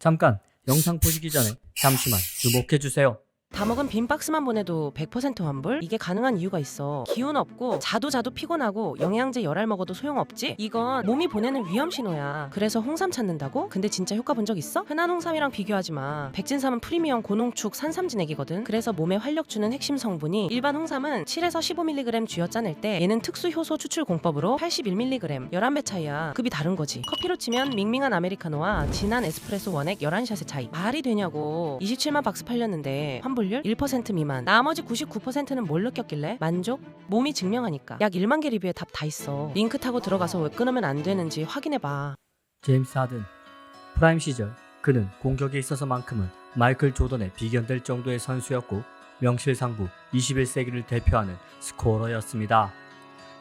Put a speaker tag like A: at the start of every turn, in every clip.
A: 잠깐 영상 보시기 전에 잠시만 주목해주세요.
B: 다 먹은 빈 박스만 보내도 100% 환불? 이게 가능한 이유가 있어. 기운 없고 자도 피곤하고 영양제 열알 먹어도 소용없지? 이건 몸이 보내는 위험 신호야. 그래서 홍삼 찾는다고? 근데 진짜 효과 본 적 있어? 흔한 홍삼이랑 비교하지 마. 백진삼은 프리미엄 고농축 산삼진액이거든. 그래서 몸에 활력 주는 핵심 성분이 일반 홍삼은 7에서 15mg 쥐어 짜낼 때 얘는 특수 효소 추출 공법으로 81mg 11배 차이야. 급이 다른 거지. 커피로 치면 밍밍한 아메리카노와 진한 에스프레소 원액 11샷의 차이. 말이 되냐고. 27만 박스 팔렸는데 환불 1% 미만. 나머지 99%는 뭘 느꼈길래? 만족? 몸이 증명하니까. 약 1만 개 리뷰에 답 다 있어. 링크 타고 들어가서 왜 끊으면 안 되는지 확인해봐.
A: 제임스 하든. 프라임 시절 그는 공격에 있어서만큼은 마이클 조던에 비견될 정도의 선수였고 명실상부 21세기를 대표하는 스코어러였습니다.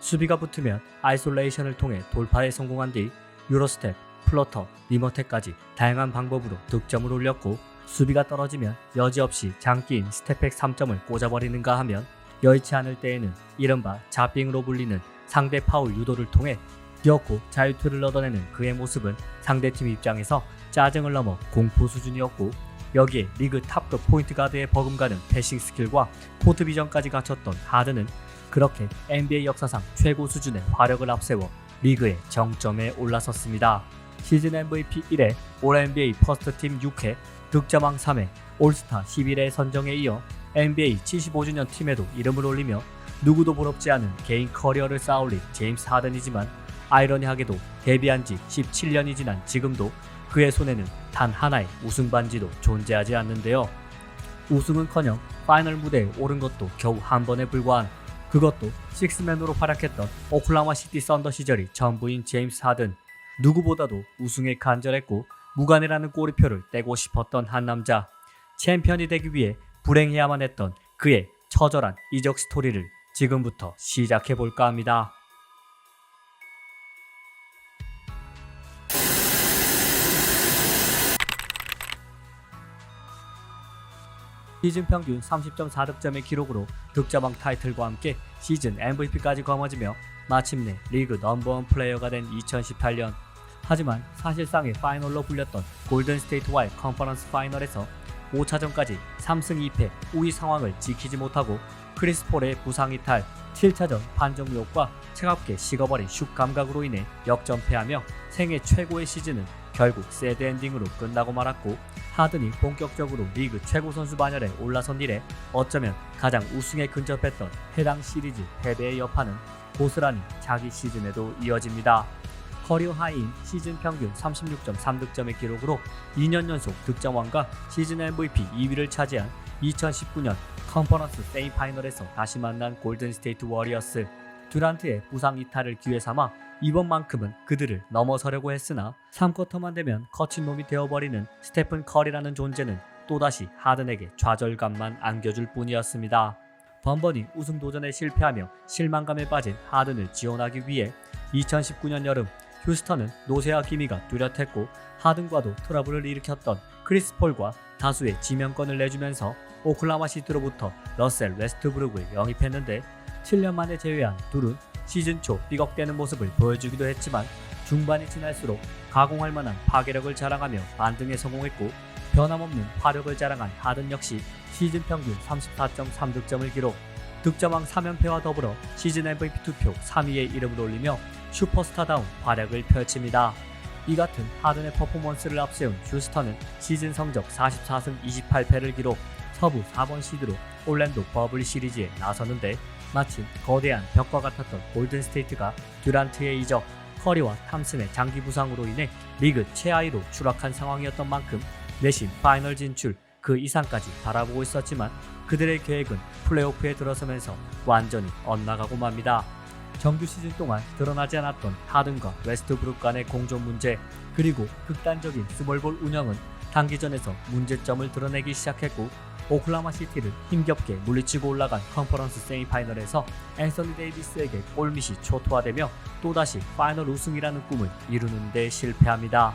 A: 수비가 붙으면 아이솔레이션을 통해 돌파에 성공한 뒤 유로스텝, 플러터, 리머텍까지 다양한 방법으로 득점을 올렸고 수비가 떨어지면 여지없이 장기인 스텝백 3점을 꽂아버리는가 하면 여의치 않을 때에는 이른바 자빙으로 불리는 상대 파울 유도를 통해 귀엽고 자유투를 얻어내는 그의 모습은 상대팀 입장에서 짜증을 넘어 공포 수준이었고 여기에 리그 탑급 포인트 가드의 버금가는 패싱 스킬과 코트 비전까지 갖췄던 하든은 그렇게 NBA 역사상 최고 수준의 화력을 앞세워 리그의 정점에 올라섰습니다. 시즌 MVP 1회, 올 NBA 퍼스트팀 6회, 득점왕 3회, 올스타 11회 선정에 이어 NBA 75주년 팀에도 이름을 올리며 누구도 부럽지 않은 개인 커리어를 쌓아올린 제임스 하든이지만 아이러니하게도 데뷔한 지 17년이 지난 지금도 그의 손에는 단 하나의 우승 반지도 존재하지 않는데요. 우승은커녕 파이널 무대에 오른 것도 겨우 한 번에 불과한 그것도 식스맨으로 활약했던 오클라호마 시티 썬더 시절이 전부인 제임스 하든. 누구보다도 우승에 간절했고 무관이라는 꼬리표를 떼고 싶었던 한 남자. 챔피언이 되기 위해 불행해야만 했던 그의 처절한 이적 스토리를 지금부터 시작해볼까 합니다. 시즌 평균 30.4득점의 기록으로 득점왕 타이틀과 함께 시즌 MVP까지 거머쥐며 마침내 리그 넘버원 플레이어가 된 2018년. 하지만 사실상의 파이널로 불렸던 골든스테이트와의 컨퍼런스 파이널에서 5차전까지 3승 2패 우위 상황을 지키지 못하고 크리스 폴의 부상 이탈, 7차전 판정 의혹과 차갑게 식어버린 슛 감각으로 인해 역전패하며 생애 최고의 시즌은 결국 새드 엔딩으로 끝나고 말았고 하든이 본격적으로 리그 최고 선수 반열에 올라선 이래 어쩌면 가장 우승에 근접했던 해당 시리즈 패배의 여파는 고스란히 자기 시즌에도 이어집니다. 커리어 하이인 시즌 평균 36.3득점의 기록으로 2년 연속 득점왕과 시즌 MVP 2위를 차지한 2019년 컨퍼런스 세미파이널에서 다시 만난 골든스테이트 워리어스. 듀란트의 부상 이탈을 기회 삼아 이번만큼은 그들을 넘어서려고 했으나 3쿼터만 되면 거친 놈이 되어버리는 스테픈 커리라는 존재는 또다시 하든에게 좌절감만 안겨줄 뿐이었습니다. 번번이 우승 도전에 실패하며 실망감에 빠진 하든을 지원하기 위해 2019년 여름 휴스턴은 노세아 기미가 뚜렷했고 하든과도 트러블을 일으켰던 크리스 폴과 다수의 지명권을 내주면서 오클라호마 시티로부터 러셀 웨스트브룩을 영입했는데 7년 만에 제외한 둘은 시즌 초 삐걱대는 모습을 보여주기도 했지만 중반이 지날수록 가공할 만한 파괴력을 자랑하며 반등에 성공했고 변함없는 화력을 자랑한 하든 역시 시즌 평균 34.3득점을 기록, 득점왕 3연패와 더불어 시즌 MVP 투표 3위에 이름을 올리며 슈퍼스타다운 활약을 펼칩니다. 이 같은 하든의 퍼포먼스를 앞세운 휴스턴은 시즌 성적 44승 28패를 기록, 서부 4번 시드로 올랜도 버블 시리즈에 나서는데 마침 거대한 벽과 같았던 골든스테이트가 듀란트의 이적, 커리와 탐슨의 장기 부상으로 인해 리그 최하위로 추락한 상황이었던 만큼 내신 파이널 진출 그 이상까지 바라보고 있었지만 그들의 계획은 플레이오프에 들어서면서 완전히 엇나가고 맙니다. 정규 시즌 동안 드러나지 않았던 하든과 웨스트브룩 간의 공존 문제, 그리고 극단적인 스몰볼 운영은 단기전에서 문제점을 드러내기 시작했고 오클라호마 시티를 힘겹게 물리치고 올라간 컨퍼런스 세미파이널에서 앤서니 데이비스에게 골밑이 초토화되며 또다시 파이널 우승이라는 꿈을 이루는 데 실패합니다.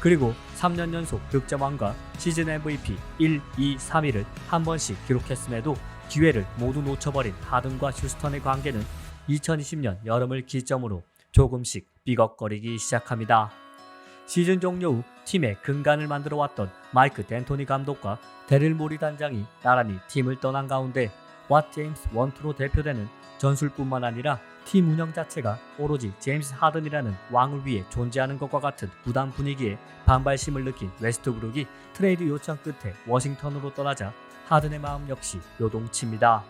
A: 그리고 3년 연속 득점왕과 시즌 MVP 1, 2, 3위를 한 번씩 기록했음에도 기회를 모두 놓쳐버린 하든과 휴스턴의 관계는 2020년 여름을 기점으로 조금씩 삐걱거리기 시작합니다. 시즌 종료 후 팀의 근간을 만들어 왔던 마이크 덴토니 감독과 데릴 모리 단장이 나란히 팀을 떠난 가운데 왓 제임스 원투로 대표되는 전술뿐만 아니라 팀 운영 자체가 오로지 제임스 하든이라는 왕을 위해 존재하는 것과 같은 구단 분위기에 반발심을 느낀 웨스트브룩이 트레이드 요청 끝에 워싱턴으로 떠나자 하든의 마음 역시 요동칩니다.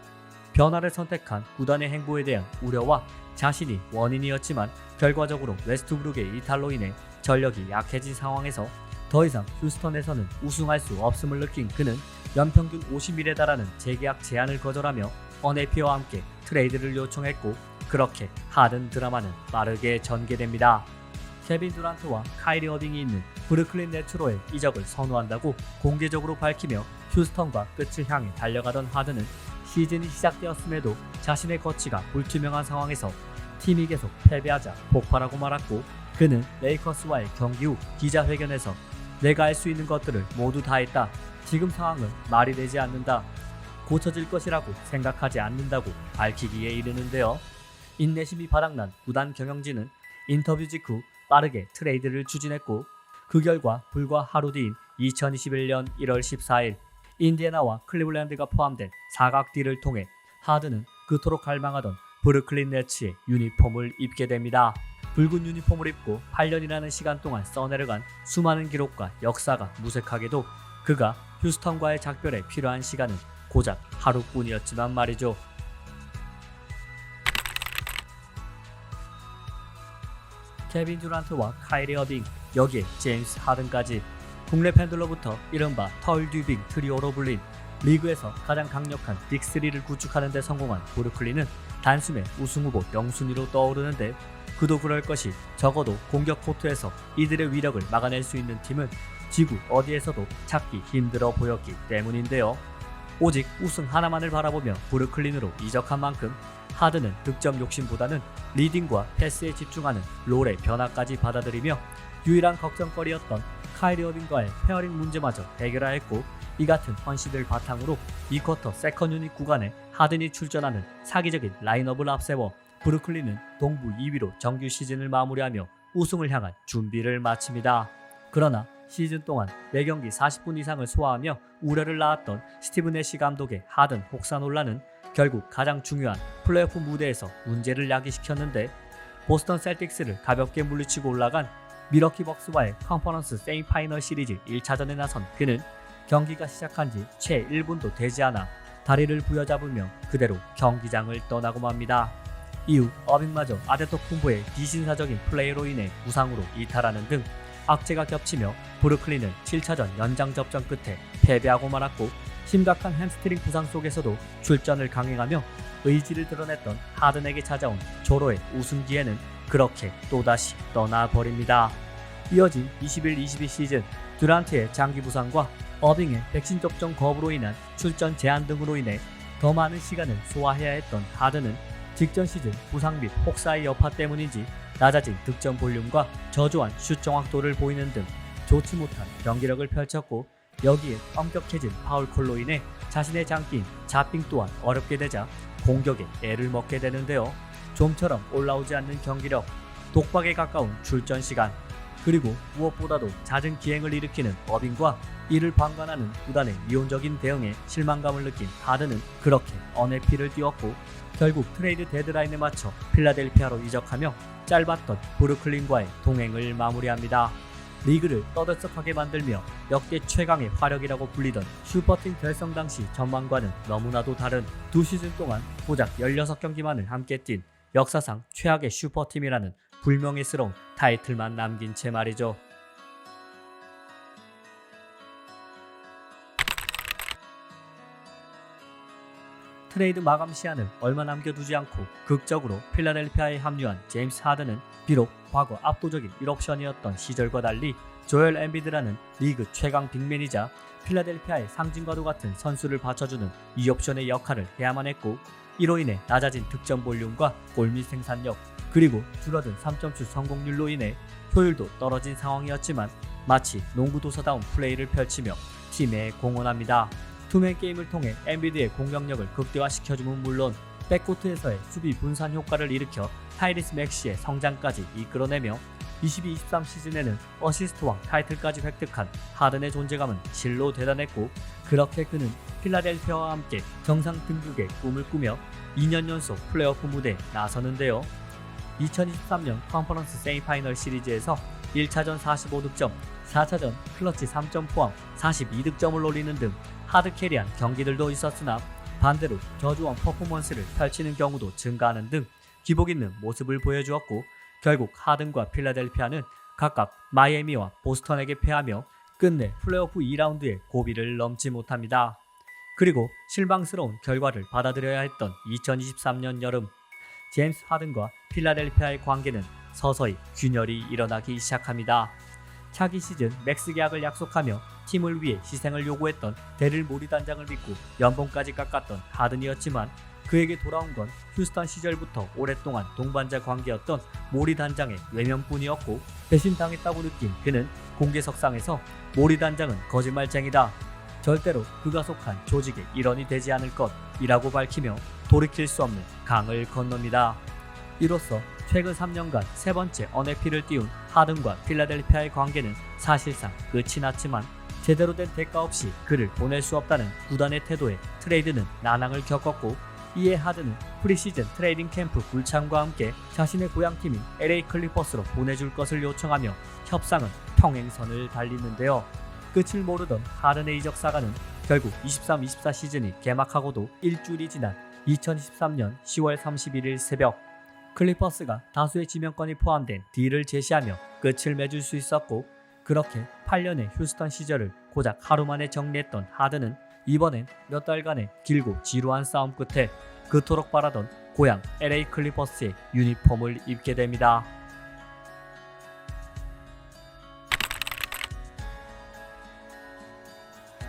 A: 변화를 선택한 구단의 행보에 대한 우려와 자신이 원인이었지만 결과적으로 웨스트브룩의 이탈로 인해 전력이 약해진 상황에서 더 이상 휴스턴에서는 우승할 수 없음을 느낀 그는 연평균 50일에 달하는 재계약 제한을 거절하며 어네피와 함께 트레이드를 요청했고, 그렇게 하든 드라마는 빠르게 전개됩니다. 케빈 두란트와 카이리 어빙이 있는 브루클린 네츠로의 이적을 선호한다고 공개적으로 밝히며 휴스턴과 끝을 향해 달려가던 하든은 시즌이 시작되었음에도 자신의 거취가 불투명한 상황에서 팀이 계속 패배하자 폭발하고 말았고, 그는 레이커스와의 경기 후 기자회견에서 내가 할 수 있는 것들을 모두 다 했다. 지금 상황은 말이 되지 않는다. 고쳐질 것이라고 생각하지 않는다고 밝히기에 이르는데요. 인내심이 바닥난 구단 경영진은 인터뷰 직후 빠르게 트레이드를 추진했고, 그 결과 불과 하루 뒤인 2021년 1월 14일 인디애나와 클리블랜드가 포함된 사각 딜을 통해 하든은 그토록 갈망하던 브루클린 네츠의 유니폼을 입게 됩니다. 붉은 유니폼을 입고 8년이라는 시간 동안 써내려간 수많은 기록과 역사가 무색하게도 그가 휴스턴과의 작별에 필요한 시간은 고작 하루뿐이었지만 말이죠. 케빈 듀란트와 카이리 어빙, 여기에 제임스 하든까지 국내 팬들로부터 이른바 털 듀빙 트리오로 불린 리그에서 가장 강력한 빅3를 구축하는 데 성공한 브루클린은 단숨에 우승후보 명순위로 떠오르는데, 그도 그럴 것이 적어도 공격 코트에서 이들의 위력을 막아낼 수 있는 팀은 지구 어디에서도 찾기 힘들어 보였기 때문인데요. 오직 우승 하나만을 바라보며 브루클린으로 이적한 만큼 하든은 득점 욕심보다는 리딩과 패스에 집중하는 롤의 변화까지 받아들이며 유일한 걱정거리였던 카이리 어빙과의 페어링 문제마저 해결하였고, 이 같은 헌신을 바탕으로 2쿼터 세컨 유닛 구간에 하든이 출전하는 사기적인 라인업을 앞세워 브루클린은 동부 2위로 정규 시즌을 마무리하며 우승을 향한 준비를 마칩니다. 그러나 시즌 동안 매경기 40분 이상을 소화하며 우려를 낳았던 스티븐 애쉬 감독의 하든 혹사 논란은 결국 가장 중요한 플레이오프 무대에서 문제를 야기시켰는데, 보스턴 셀틱스를 가볍게 물리치고 올라간 미러키 벅스와의 컨퍼런스 세미파이널 시리즈 1차전에 나선 그는 경기가 시작한 지 채 1분도 되지 않아 다리를 부여잡으며 그대로 경기장을 떠나고 맙니다. 이후 어빙마저 아데토쿤보의 비신사적인 플레이로 인해 부상으로 이탈하는 등 악재가 겹치며 브루클린은 7차전 연장 접전 끝에 패배하고 말았고, 심각한 햄스트링 부상 속에서도 출전을 강행하며 의지를 드러냈던 하든에게 찾아온 조로의 우승 기회는 그렇게 또다시 떠나버립니다. 이어진 21-22 시즌 듀란트의 장기 부상과 어빙의 백신 접종 거부로 인한 출전 제한 등으로 인해 더 많은 시간을 소화해야 했던 하든은 직전 시즌 부상 및 혹사의 여파 때문인지 낮아진 득점 볼륨과 저조한 슛 정확도를 보이는 등 좋지 못한 경기력을 펼쳤고, 여기에 엄격해진 파울콜로 인해 자신의 장기인 자빙 또한 어렵게 되자 공격에 애를 먹게 되는데요. 좀처럼 올라오지 않는 경기력, 독박에 가까운 출전 시간, 그리고 무엇보다도 잦은 기행을 일으키는 어빙과 이를 방관하는 구단의 미온적인 대응에 실망감을 느낀 하든은 그렇게 어네피를 띄웠고, 결국 트레이드 데드라인에 맞춰 필라델피아로 이적하며 짧았던 브루클린과의 동행을 마무리합니다. 리그를 떠들썩하게 만들며 역대 최강의 화력이라고 불리던 슈퍼팀 결성 당시 전망과는 너무나도 다른 두 시즌 동안 고작 16경기만을 함께 뛴 역사상 최악의 슈퍼팀이라는 불명예스러운 타이틀만 남긴 채 말이죠. 트레이드 마감 시한을 얼마 남겨두지 않고 극적으로 필라델피아에 합류한 제임스 하든은 비록 과거 압도적인 1옵션이었던 시절과 달리 조엘 엠비드라는 리그 최강 빅맨이자 필라델피아의 상징과도 같은 선수를 받쳐주는 2옵션의 역할을 해야만 했고, 이로 인해 낮아진 득점 볼륨과 골밑 생산력, 그리고 줄어든 3점슛 성공률로 인해 효율도 떨어진 상황이었지만 마치 농구도사다운 플레이를 펼치며 팀에 공헌합니다. 투맨 게임을 통해 엠비드의 공격력을 극대화시켜줌은 물론 백코트에서의 수비 분산 효과를 일으켜 타이리스 맥시의 성장까지 이끌어내며 22-23 시즌에는 어시스트왕 타이틀까지 획득한 하든의 존재감은 실로 대단했고, 그렇게 그는 필라델피아와 함께 정상 등극의 꿈을 꾸며 2년 연속 플레이오프 무대에 나서는데요. 2023년 컨퍼런스 세미파이널 시리즈에서 1차전 45득점, 4차전 클러치 3점 포함 42득점을 올리는 등 하드캐리한 경기들도 있었으나, 반대로 저조한 퍼포먼스를 펼치는 경우도 증가하는 등 기복 있는 모습을 보여주었고, 결국 하든과 필라델피아는 각각 마이애미와 보스턴에게 패하며 끝내 플레이오프 2라운드의 고비를 넘지 못합니다. 그리고 실망스러운 결과를 받아들여야 했던 2023년 여름, 제임스 하든과 필라델피아의 관계는 서서히 균열이 일어나기 시작합니다. 차기 시즌 맥스 계약을 약속하며 팀을 위해 희생을 요구했던 데릴 모리 단장을 믿고 연봉까지 깎았던 하든이었지만, 그에게 돌아온 건 휴스턴 시절부터 오랫동안 동반자 관계였던 모리 단장의 외면뿐이었고, 배신당했다고 느낀 그는 공개석상에서 모리 단장은 거짓말쟁이다, 절대로 그가 속한 조직의 일원이 되지 않을 것이라고 밝히며 돌이킬 수 없는 강을 건넙니다. 이로써 최근 3년간 세 번째 언해피를 띄운 하든과 필라델피아의 관계는 사실상 끝이 났지만, 제대로 된 대가 없이 그를 보낼 수 없다는 구단의 태도에 트레이드는 난항을 겪었고, 이에 하든은 프리시즌 트레이딩 캠프 불참과 함께 자신의 고향팀인 LA 클리퍼스로 보내줄 것을 요청하며 협상은 평행선을 달리는데요. 끝을 모르던 하든의 이적 사가는 결국 23-24 시즌이 개막하고도 일주일이 지난 2023년 10월 31일 새벽, 클리퍼스가 다수의 지명권이 포함된 딜을 제시하며 끝을 맺을 수 있었고, 그렇게 8년의 휴스턴 시절을 고작 하루 만에 정리했던 하든은 이번엔 몇 달간의 길고 지루한 싸움 끝에 그토록 바라던 고향 LA 클리퍼스의 유니폼을 입게 됩니다.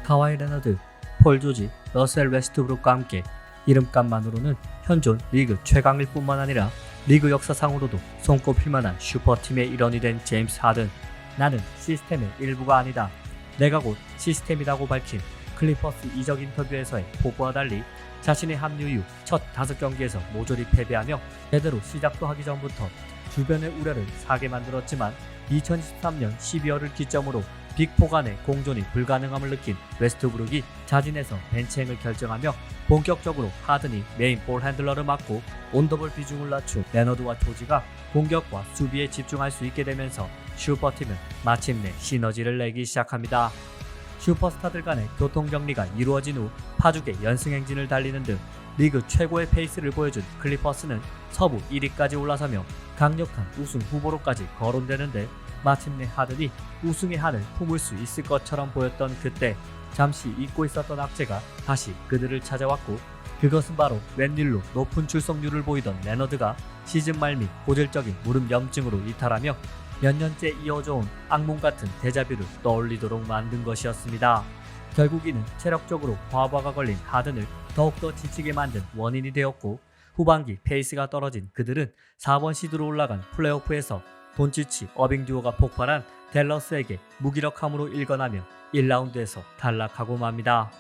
A: 카와이 레너드, 폴 조지, 러셀 웨스트브룩과 함께 이름값만으로는 현존 리그 최강일 뿐만 아니라 리그 역사상으로도 손꼽힐 만한 슈퍼팀의 일원이 된 제임스 하든. 나는 시스템의 일부가 아니다, 내가 곧 시스템이라고 밝힌 클리퍼스 이적 인터뷰에서의 포부와 달리 자신의 합류 이후 첫 5경기에서 모조리 패배하며 제대로 시작도 하기 전부터 주변의 우려를 사게 만들었지만, 2023년 12월을 기점으로 빅4 간의 공존이 불가능함을 느낀 웨스트브룩이 자진해서 벤치행을 결정하며 본격적으로 하든이 메인 볼 핸들러를 맡고 온더볼 비중을 낮춘 레너드와 조지가 공격과 수비에 집중할 수 있게 되면서 슈퍼팀은 마침내 시너지를 내기 시작합니다. 슈퍼스타들 간의 교통정리가 이루어진 후 파죽의 연승행진을 달리는 등 리그 최고의 페이스를 보여준 클리퍼스는 서부 1위까지 올라서며 강력한 우승 후보로까지 거론되는데, 마침내 하든이 우승의 한을 품을 수 있을 것처럼 보였던 그때, 잠시 잊고 있었던 악재가 다시 그들을 찾아왔고, 그것은 바로 웬일로 높은 출석률을 보이던 레너드가 시즌 말 및 고질적인 무릎 염증으로 이탈하며 몇 년째 이어져온 악몽 같은 데자뷰를 떠올리도록 만든 것이었습니다. 결국 이는 체력적으로 과부하가 걸린 하든을 더욱더 지치게 만든 원인이 되었고, 후반기 페이스가 떨어진 그들은 4번 시드로 올라간 플레이오프에서 돈치치 어빙 듀오가 폭발한 댈러스에게 무기력함으로 일궈나며 1라운드에서 탈락하고 맙니다.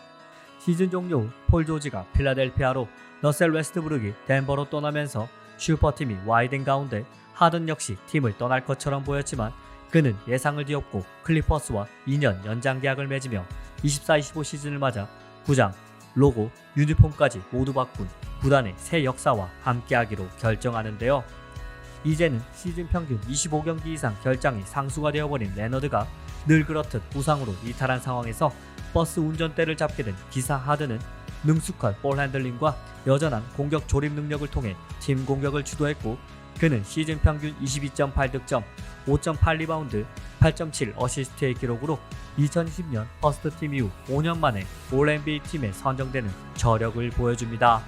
A: 시즌 종료 후 폴 조지가 필라델피아로, 러셀 웨스트브룩이 덴버로 떠나면서 슈퍼팀이 와이된 가운데 하든 역시 팀을 떠날 것처럼 보였지만, 그는 예상을 뒤엎고 클리퍼스와 2년 연장 계약을 맺으며 24-25 시즌을 맞아 구장, 로고, 유니폼까지 모두 바꾼 구단의 새 역사와 함께하기로 결정하는데요. 이제는 시즌 평균 25경기 이상 결장이 상수가 되어버린 레너드가 늘 그렇듯 부상으로 이탈한 상황에서 버스 운전대를 잡게 된 기사 하든은 능숙한 볼 핸들링과 여전한 공격 조립 능력을 통해 팀 공격을 주도했고, 그는 시즌 평균 22.8득점, 5.8 리바운드, 8.7 어시스트의 기록으로 2020년 퍼스트팀 이후 5년 만에 올 NBA 팀에 선정되는 저력을 보여줍니다.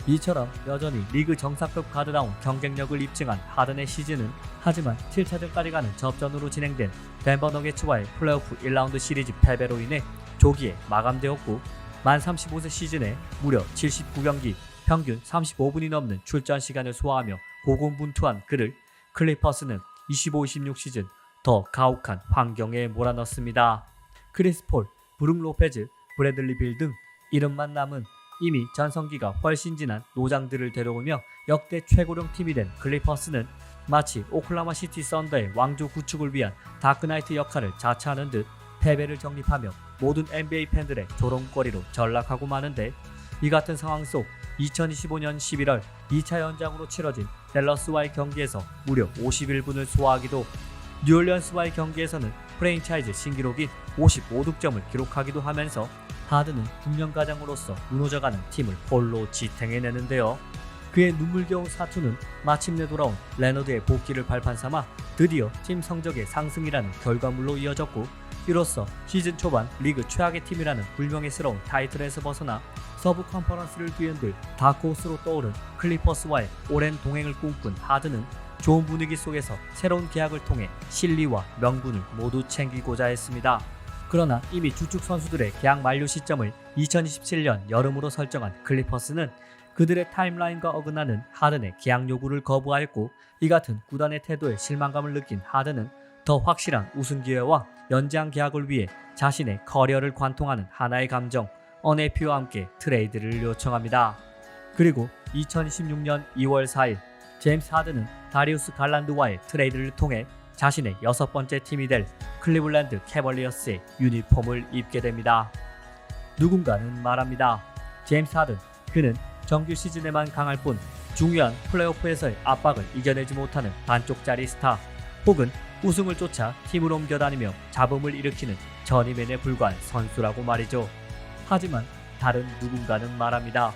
A: 이처럼 여전히 리그 정상급 가드다운 경쟁력을 입증한 하든의 시즌은 하지만 7차전까지 가는 접전으로 진행된 덴버 너게츠와의 플레이오프 1라운드 시리즈 패배로 인해 조기에 마감되었고, 만 35세 시즌에 무려 79경기, 평균 35분이 넘는 출전 시간을 소화하며 고군분투한 그를 클리퍼스는 25-26 시즌 더 가혹한 환경에 몰아넣습니다. 크리스 폴, 브룩 로페즈, 브래들리 빌 등 이름만 남은 이미 전성기가 훨씬 지난 노장들을 데려오며 역대 최고령 팀이 된 클리퍼스는 마치 오클라호마 시티 썬더의 왕조 구축을 위한 다크나이트 역할을 자처하는 듯 패배를 정립하며 모든 NBA 팬들의 조롱거리로 전락하고 마는데, 이 같은 상황 속 2025년 11월 2차 연장으로 치러진 댈러스와의 경기에서 무려 51분을 소화하기도, 뉴올리언스와의 경기에서는 프랜차이즈 신기록인 55득점을 기록하기도 하면서 하든은 국면가장으로서 무너져가는 팀을 홀로 지탱해내는데요. 그의 눈물겨운 사투는 마침내 돌아온 레너드의 복귀를 발판 삼아 드디어 팀 성적의 상승이라는 결과물로 이어졌고, 이로써 시즌 초반 리그 최악의 팀이라는 불명예스러운 타이틀에서 벗어나 서부 컨퍼런스를 뒤흔들 다크호스로 떠오른 클리퍼스와의 오랜 동행을 꿈꾼 하든은 좋은 분위기 속에서 새로운 계약을 통해 실리와 명분을 모두 챙기고자 했습니다. 그러나 이미 주축 선수들의 계약 만료 시점을 2027년 여름으로 설정한 클리퍼스는 그들의 타임라인과 어긋나는 하든의 계약 요구를 거부하였고, 이 같은 구단의 태도에 실망감을 느낀 하든은 더 확실한 우승 기회와 연장 계약을 위해 자신의 커리어를 관통하는 하나의 감정, 언해피와 함께 트레이드를 요청합니다. 그리고 2016년 2월 4일 제임스 하든은 다리우스 갈란드와의 트레이드를 통해 자신의 6번째 팀이 될 클리블랜드 캐벌리어스의 유니폼을 입게 됩니다. 누군가는 말합니다. 제임스 하든, 그는 정규 시즌에만 강할 뿐 중요한 플레이오프에서의 압박을 이겨내지 못하는 반쪽짜리 스타, 혹은 우승을 쫓아 팀을 옮겨다니며 잡음을 일으키는 전임맨에 불과한 선수라고 말이죠. 하지만 다른 누군가는 말합니다.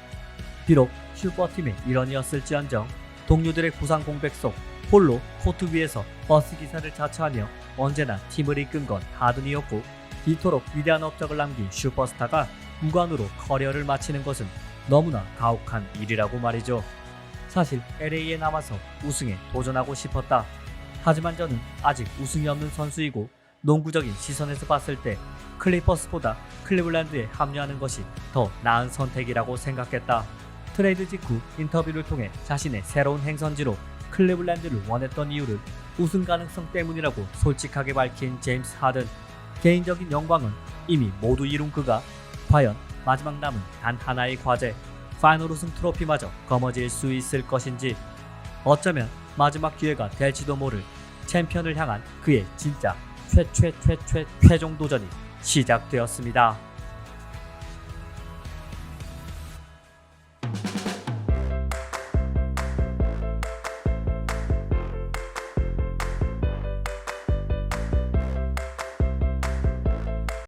A: 비록 슈퍼팀의 일원이었을지언정 동료들의 구상 공백 속 홀로 코트 위에서 버스 기사를 자처하며 언제나 팀을 이끈 건 하든이었고, 이토록 위대한 업적을 남긴 슈퍼스타가 무관으로 커리어를 마치는 것은 너무나 가혹한 일이라고 말이죠. 사실 LA에 남아서 우승에 도전하고 싶었다. 하지만 저는 아직 우승이 없는 선수이고 농구적인 시선에서 봤을 때 클리퍼스보다 클리블랜드에 합류하는 것이 더 나은 선택이라고 생각했다. 트레이드 직후 인터뷰를 통해 자신의 새로운 행선지로 클리블랜드를 원했던 이유를 우승 가능성 때문이라고 솔직하게 밝힌 제임스 하든. 개인적인 영광은 이미 모두 이룬 그가 과연 마지막 남은 단 하나의 과제, 파이널 우승 트로피마저 거머쥘 수 있을 것인지, 어쩌면 마지막 기회가 될지도 모를 챔피언을 향한 그의 진짜 최종 도전이 시작되었습니다.